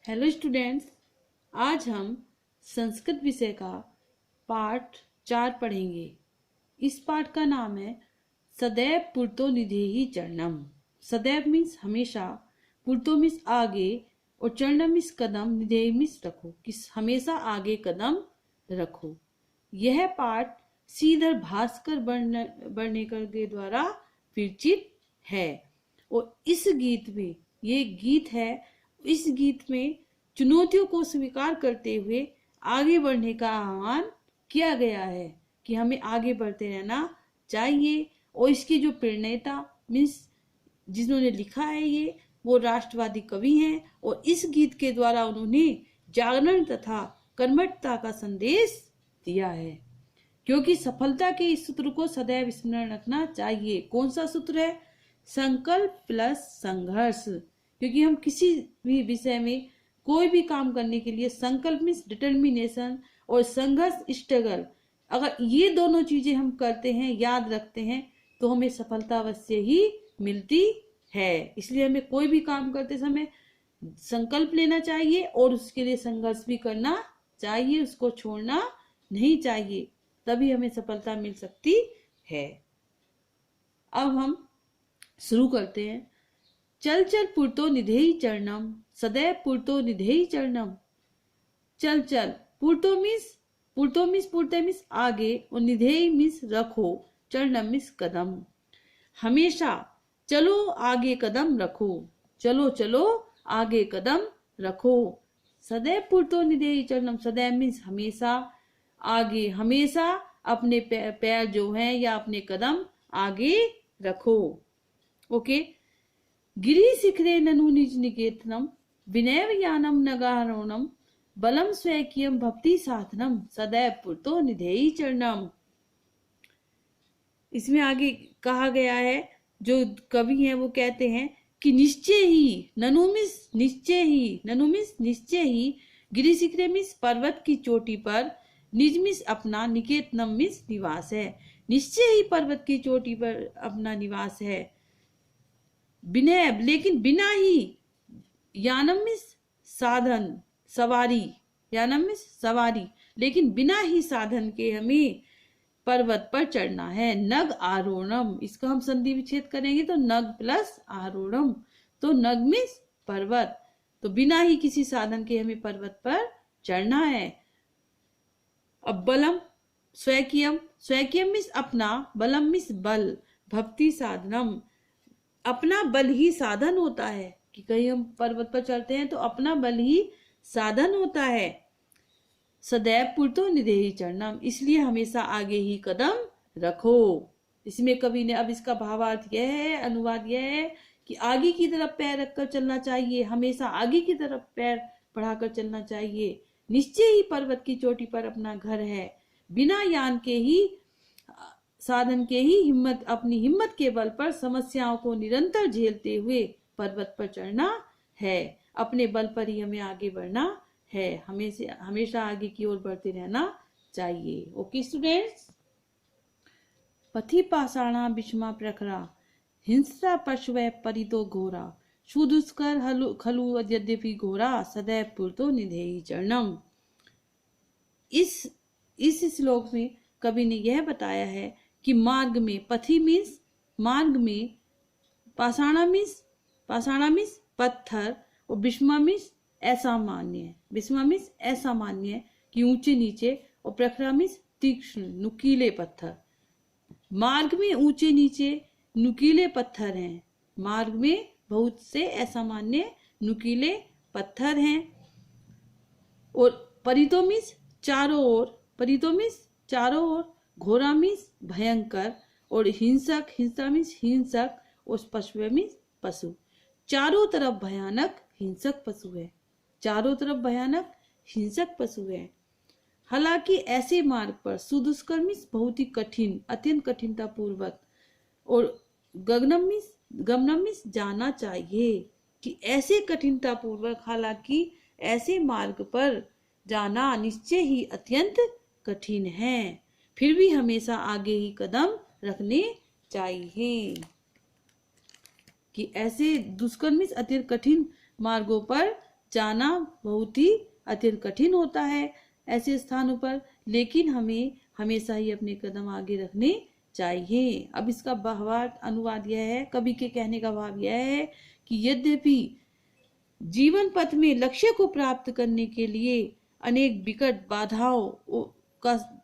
Hello students, आज हम संस्कृत विषय का पाठ 4 पढ़ेंगे। इस पाठ का नाम है सदैव पुरतो निधेहि चरणम। सदैव मीन्स हमेशा, पुरतो मीन्स आगे और चरणम मीन्स कदम, निधेहि मीन्स रखो, कि हमेशा आगे कदम रखो। यह पाठ श्रीधर भास्कर वर्णेकर के द्वारा विरचित है और इस गीत में, ये गीत है, इस गीत में चुनौतियों को स्वीकार करते हुए आगे बढ़ने का आह्वान किया गया है कि हमें आगे बढ़ते रहना चाहिए। और इसके जो प्रणेता मीन्स जिन्होंने लिखा है, ये वो राष्ट्रवादी कवि हैं और इस गीत के द्वारा उन्होंने जागरण तथा कर्मठता का संदेश दिया है। क्योंकि सफलता के इस सूत्र को सदैव स्मरण रखना चाहिए। कौन सा सूत्र है? संकल्प प्लस संघर्ष। क्योंकि हम किसी भी विषय में कोई भी काम करने के लिए संकल्प मीन्स डिटर्मिनेशन और संघर्ष स्ट्रगल, अगर ये दोनों चीजें हम करते हैं, याद रखते हैं, तो हमें सफलता अवश्य ही मिलती है। इसलिए हमें कोई भी काम करते समय संकल्प लेना चाहिए और उसके लिए संघर्ष भी करना चाहिए, उसको छोड़ना नहीं चाहिए, तभी हमें सफलता मिल सकती है। अब हम शुरू करते हैं। चल चल पुरतो निधेहि चरणम, सदैव पुरतो निधेहि चरणम। चल चल, पुरतो मीन्स आगे और निधेहि मीन्स रखो, चरणम मीन्स कदम। हमेशा चलो आगे कदम रखो, चलो चलो आगे कदम रखो। सदैव पुरतो निधेहि चरणम, सदैव मीन्स हमेशा, आगे हमेशा अपने पैर जो है या अपने कदम आगे रखो। ओके। गिरि शिखरे ननु निज निकेतनम, विनैव यानम नगारोणम, बलम स्वैकियम भक्ति साधनम, सदैव पुरतो निधेहि चरणम। इसमें आगे कहा गया है, जो कवि हैं वो कहते हैं कि निश्चय ही, ननु मीन्स निश्चय ही, गिरि शिखरे मीन्स पर्वत की चोटी पर, निज मीन्स अपना, निकेतनम मीन्स निवास है। निश्चय ही पर्वत की चोटी पर अपना निवास है। विनय लेकिन बिना ही, यानम मीन्स साधन, सवारी, यानम मीन्स सवारी, लेकिन बिना ही साधन के हमें पर्वत पर चढ़ना है। नग आरोहणम, इसका हम संधि विच्छेद करेंगे तो नग प्लस आरोहणम, तो नग मीन्स पर्वत, तो बिना ही किसी साधन के हमें पर्वत पर चढ़ना है। अब बलम स्वैकियम, स्वैकियम मीन्स अपना, बलम मीन्स बल, भक्ति साधनम, अपना बल ही साधन होता है, कि कहीं हम पर्वत पर चढ़ते हैं तो अपना बल ही साधन होता है। सदैव पुरतो निधेहि चरणम, इसलिए हमेशा आगे ही कदम रखो। इसमें कवि ने, अब इसका भावार्थ यह है, अनुवाद यह है कि आगे की तरफ पैर रखकर चलना चाहिए, हमेशा आगे की तरफ पैर बढ़ाकर चलना चाहिए। निश्चय ही पर्वत की चोटी पर अपना घर है, बिना यान के ही, साधन के ही, अपनी हिम्मत के बल पर समस्याओं को निरंतर झेलते हुए पर्वत पर चढ़ना है। अपने बल पर ही हमें आगे बढ़ना है, हमेशा आगे की ओर बढ़ते रहना चाहिए। Okay students. पथि पाषाणा विषमा प्रखरा, हिंसा पशवै परितो घोरा, सुदुष्कर खलु यद्यपि घोरा, सदैव पुरतो निधेहि चरणम। इस श्लोक में कवि ने यह बताया है कि मार्ग में, पथि मीन्स मार्ग में, पाषाणा मीन्स पत्थर, और विषमा मीन्स असामान्य, विषमा मीन्स असामान्य कि ऊंचे नीचे, और प्रखरा मीन्स तीक्ष्ण नुकीले पत्थर। मार्ग में ऊंचे नीचे नुकीले पत्थर हैं, मार्ग में बहुत से असामान्य नुकीले पत्थर हैं। और परितो मीन्स चारों ओर, परितो मीन्स चारों ओर, घोरा मीन्स भयंकर, और हिंसक, हिंसा मीन्स हिंसक, और पशु मीन्स पशु। चारों तरफ भयानक हिंसक पशु है, चारों तरफ भयानक हिंसक पशु है। हालांकि ऐसे मार्ग पर सुदुष्कर मीन्स बहुत ही कठिन, अत्यंत कठिनता पूर्वक, और गगनम मीन्स जाना चाहिए, कि ऐसे कठिनता पूर्वक, हालांकि ऐसे मार्ग पर जाना निश्चय ही अत्यंत कठिन है, फिर भी हमेशा आगे ही कदम रखने चाहिए। कि ऐसे दुष्कर मीन्स अत्यंत कठिन मार्गों पर जाना बहुत ही अत्यंत कठिन होता है ऐसे स्थानों पर, लेकिन हमें हमेशा ही अपने कदम आगे रखने चाहिए। अब इसका भावार्थ अनुवाद यह है, कवि के कहने का भाव यह है कि यद्यपि जीवन पथ में लक्ष्य को प्राप्त करने के लिए अनेक विकट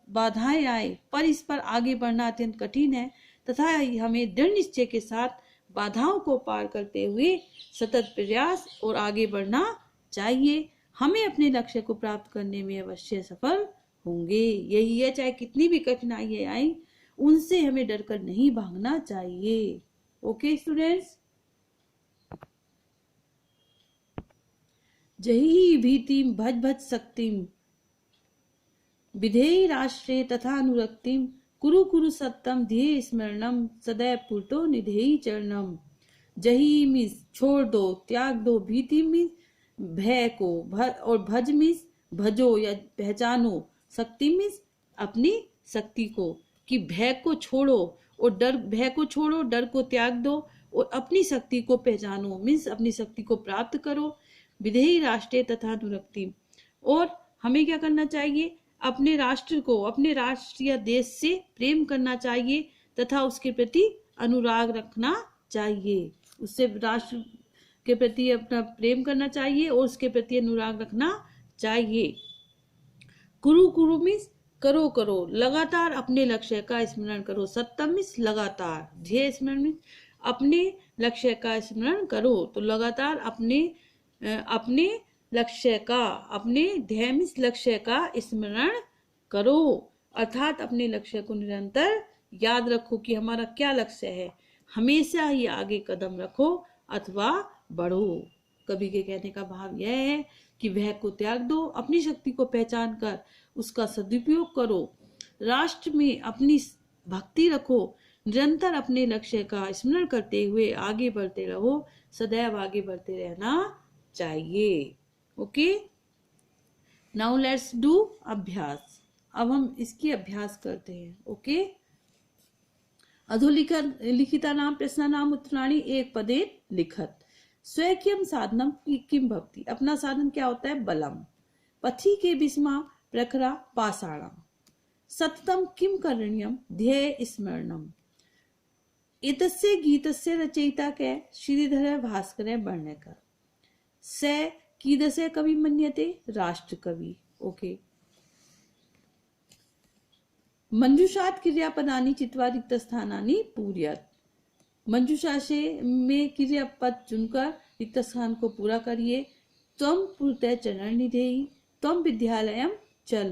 बाधाएं आए, पर इस पर आगे बढ़ना अत्यंत कठिन है, तथा हमें दृढ़ निश्चय के साथ बाधाओं को पार करते हुए सतत प्रयास और आगे बढ़ना चाहिए। हमें अपने लक्ष्य को प्राप्त करने में अवश्य सफल होंगे। यही है, चाहे कितनी भी कठिनाइयां आए उनसे हमें डरकर नहीं भागना चाहिए। ओके स्टूडेंट्स, जही भीतिम भज भज शक्तिम विधेयी राष्ट्रे तथा अनुरक्तिम कुरु कुरु सत्यम ध्येय स्मरणम सदैव पुरतो निधेयी चरणम। जही मीन्स छोड़ दो, त्याग दो, भीति मीन्स भय को, और भज मीन्स भजो या पहचानो, शक्ति मीन्स अपनी शक्ति को, कि भय को छोड़ो और भय को छोड़ो, डर को त्याग दो और अपनी शक्ति को पहचानो मीन्स अपनी शक्ति को प्राप्त करो। विधेयी राष्ट्र तथा अनुरक्ति, और हमें क्या करना चाहिए, अपने राष्ट्र को, अपने राष्ट्र या देश से प्रेम करना चाहिए तथा उसके प्रति अनुराग रखना चाहिए। उससे राष्ट्र के प्रति अपना प्रेम करना चाहिए और उसके प्रति अनुराग रखना चाहिए। कुरु कुरु मीन्स करो करो, लगातार अपने लक्ष्य का स्मरण करो। सत्यम मीन्स लगातार, ध्येय स्मरण मीन्स अपने लक्ष्य का स्मरण करो, तो लगातार अपने लक्ष्य का, अपने ध्येय मीन्स लक्ष्य का स्मरण करो, अर्थात अपने लक्ष्य को निरंतर याद रखो कि हमारा क्या लक्ष्य है। हमेशा ही आगे कदम रखो अथवा बढ़ो। कवि के कहने का भाव यह है कि भय को त्याग दो, अपनी शक्ति को पहचान कर उसका सदुपयोग करो, राष्ट्र में अपनी भक्ति रखो, निरंतर अपने लक्ष्य का स्मरण करते हुए आगे बढ़ते रहो, सदैव आगे बढ़ते रहना चाहिए। ओके, नाउ लेट्स डू अभ्यास। अब हम इसकी अभ्यास करते हैं। ओके, अधोलिखिता नाम प्रश्नानाम उत्तराणि एक पदे लिखत। स्वकीयम साधनम किम भवति, अपना साधन क्या होता है, बलम। पथि के बिस्मा प्रखरा पाषाणम। सततम किम करणीयम, ध्येय स्मरणम। एतस्य गीतस्य रचयिता के श्रीधर भास्कर वर्णकर। स कीदस्य कवि मन्यते, राष्ट्र कवि। ओके, मंजूषात क्रियापदानि चित्वा रिक्त स्थानानि पूरयत। मंजूषा से में क्रियापद चुनकर रिक्त स्थान को पूरा करिए। त्वं पूर्ते चरण निधेयी, त्वं विद्यालयम चल।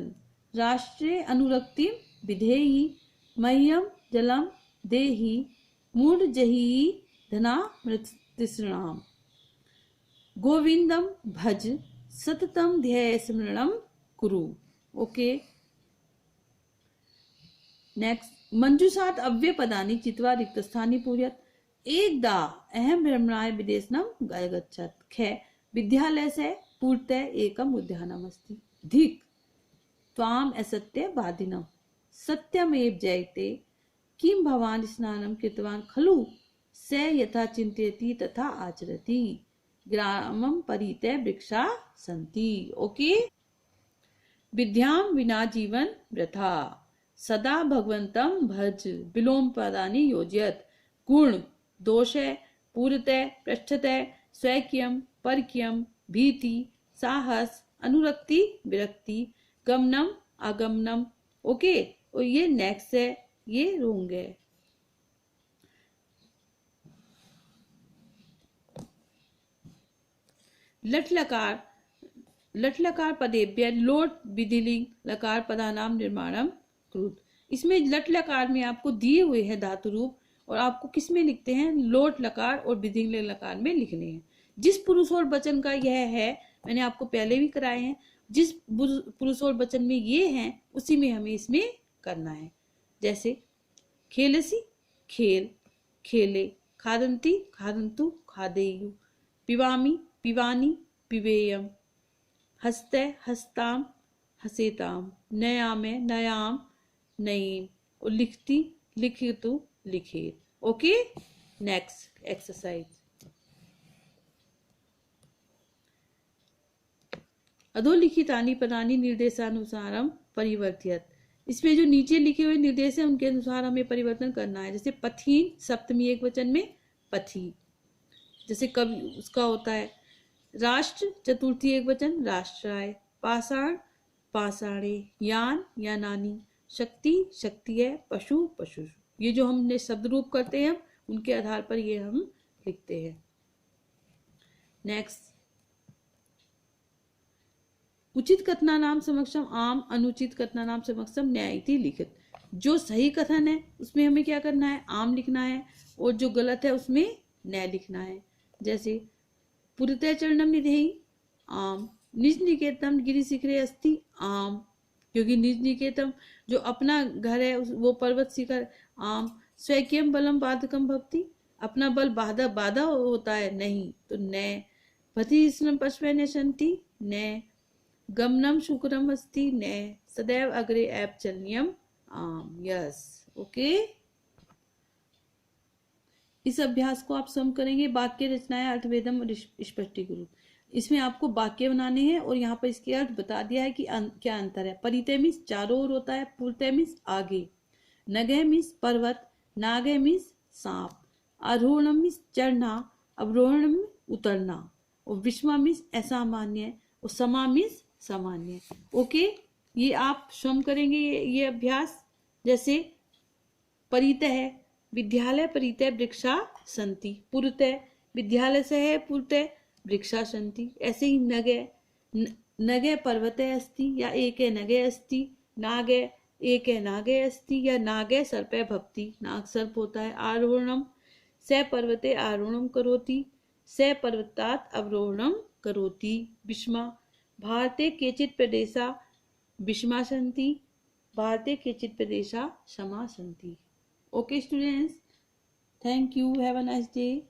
राष्ट्रे अनुरक्तिम विधेयी, मह्यम जलम देहि। मूढ़ जही धना मृतृष्णाम। गोविंदम भज, सततम ध्येय स्मरणम कुरु। ओके, नेक्स्ट, मंजूषात अव्यय पदानि चित्वा रिक्त स्थानि पूरयत। एकदा अहम भ्रमणाय विदेशनम गच्छत। ख विद्यालय से पूर्ते एकम उद्यानम अस्ति। धिक त्वाम असत्य वादिनम। सत्यमेव जयते। किम भवान स्नानं कृतवान खलु। स यथा चिंतयति तथा आचरति। ग्रामम परिते वृक्षा सन्ति। ओके, विद्याम विना जीवन वृथा। सदा भगवंतम भज, विलोम पदानि योजयत। गुण दोषे पूर्ते पृष्ठते, स्वकीयम परकीयम, भीति साहस, अनुरक्ति विरक्ति, गमनम आगमनम। ओके, और ये नेक्स्ट है, ये रोंग है। लट लकार पदेभ्य लोट विधिलिंग लकार पदानाम निर्माणम कृत। इसमें लट लकार में आपको दिए हुए हैं धातु रूप, और आपको किस में लिखते हैं, लोट लकार और विधिलिंग लकार में लिखने हैं। जिस पुरुष और वचन का यह है, मैंने आपको पहले भी कराए हैं, जिस पुरुष और वचन में ये हैं उसी में हमें इसमें करना है। जैसे खेलसी खेल, खेले। खादंती खादंतु, खादेयु। पिबामी पिबानी, पिबेयम। हस्ते हस्ताम, हसेताम। नयामे नयाम, नयीम। और लिखती लिखितु, लिखित। Okay, next exercise. अधोलिखितानि पदानि निर्देशानुसारम परिवर्त्यत। इसमें जो नीचे लिखे हुए निर्देश है उनके अनुसार हमें परिवर्तन करना है। जैसे पथीन सप्तमी एक वचन में पथी, जैसे कवि उसका होता है राष्ट्र चतुर्थी एक वचन राष्ट्राय, पाषाण पाषाणे, यान यानानी, शक्ति शक्ति है, पशु पशु। ये जो हमने शब्द रूप करते हैं उनके आधार पर ये हम लिखते हैं। नेक्स्ट, उचित कथना नाम समक्षम आम, अनुचित कथना नाम समक्षम न्यायिति लिखित। जो सही कथन है उसमें हमें क्या करना है, आम लिखना है, और जो गलत है उसमें न्याय लिखना है। जैसे पुरते चरणम निधेहि आम, निज निकेतम गिरि शिखरे अस्ति आम, क्योंकि निज निकेतम जो अपना घर है वो पर्वत शिखर आम। स्वकीयम बलम बाधकम भक्ति, अपना बल बाधा होता है नहीं, तो न। पति स्नम पश्वे न शंति न, गमनम शुक्रम अस्ति न, सदैव अग्रे ऐप चलनियम आम। Yes, okay. इस अभ्यास को आप सम करेंगे। वाक्य रचनाएं अर्थवेदम और स्पष्टीकृत। इसमें आपको वाक्य बनाने हैं और यहाँ पर इसके अर्थ बता दिया है कि क्या अंतर है। परितय मीन्स चारों ओर होता है, पुरतय मीन्स आगे, नगह मीन्स पर्वत, नागह मीन्स सांप, आरोहणम मीन्स चढ़ना, अवरोहणम में उतरना, और विषमा मीन्स असामान्य, और समा मीन्स सामान्य। ओके, ये आप स्वयं करेंगे ये अभ्यास। जैसे परितय है विद्यालय परितय वृक्षा सन्ति, पुरतय विद्यालय से है पुरतय वृक्षा सन्ति। ऐसे ही नगे पर्वते अस्ति या एक नगे अस्ति, नागे एक नागे अस्ति या नागे सर्पे भक्ति, नाग सर्प होता है। आरोहणम स पर्वते आरोहणम करोति, स पर्वतात् अवरोहणम करोति। विषमा भारते केचित् प्रदेशा विषमा सन्ति, भारते केचित् प्रदेशा क्षमा सन्ति। Okay students, thank you, have a nice day.